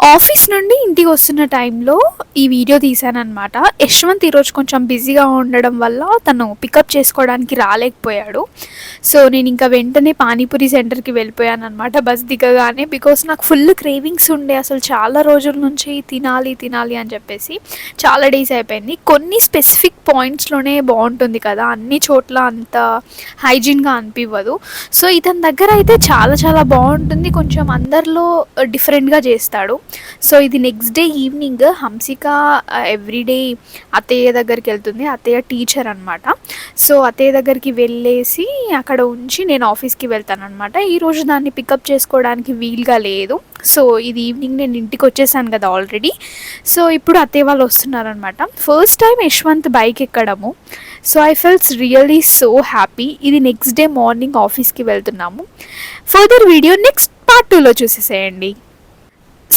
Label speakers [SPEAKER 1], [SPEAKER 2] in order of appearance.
[SPEAKER 1] Office నుండి ఇంటికి వస్తున్న టైంలో ఈ వీడియో తీశాననమాట. యశ్వంత్ ఈరోజు కొంచెం బిజీగా ఉండడం వల్ల తను పికప్ చేసుకోవడానికి రాలేకపోయాడు. సో నేను ఇంకా వెంటనే పానీపూరి సెంటర్కి వెళ్ళిపోయానమాట బస్ దిగగానే. బికాస్ నాకు ఫుల్ క్రేవింగ్స్ ఉండే, అసలు చాలా రోజుల నుంచి తినాలి తినాలి అని చెప్పేసి. చాలా డేస్ అయిపోయింది. కొన్ని స్పెసిఫిక్ పాయింట్స్లోనే బాగుంటుంది కదా, అన్ని చోట్ల అంత హైజీన్గా అనిపించదు. సో ఇతని దగ్గర అయితే చాలా చాలా బాగుంటుంది, కొంచెం అందరిలో డిఫరెంట్గా చేస్తాడు. సో ఇది next day evening. Hansika everyday అత్తయ్య దగ్గరికి వెళ్తుంది, అత్తయ్య టీచర్ అనమాట. సో అత్తయ్య దగ్గరికి వెళ్ళేసి అక్కడ ఉంచి నేను ఆఫీస్కి వెళ్తాను అనమాట. ఈరోజు దాన్ని పికప్ చేసుకోవడానికి వీలుగా లేదు. సో ఇది ఈవినింగ్ నేను ఇంటికి వచ్చేసాను కదా ఆల్రెడీ. సో ఇప్పుడు అత్తయ్య వాళ్ళు వస్తున్నారనమాట. ఫస్ట్ టైం యశ్వంత్ బైక్ ఎక్కడము. So I feels really so happy. ఇది నెక్స్ట్ డే మార్నింగ్ ఆఫీస్కి వెళ్తున్నాము. ఫర్దర్ వీడియో నెక్స్ట్ పార్ట్ 2లో చూసేసేయండి.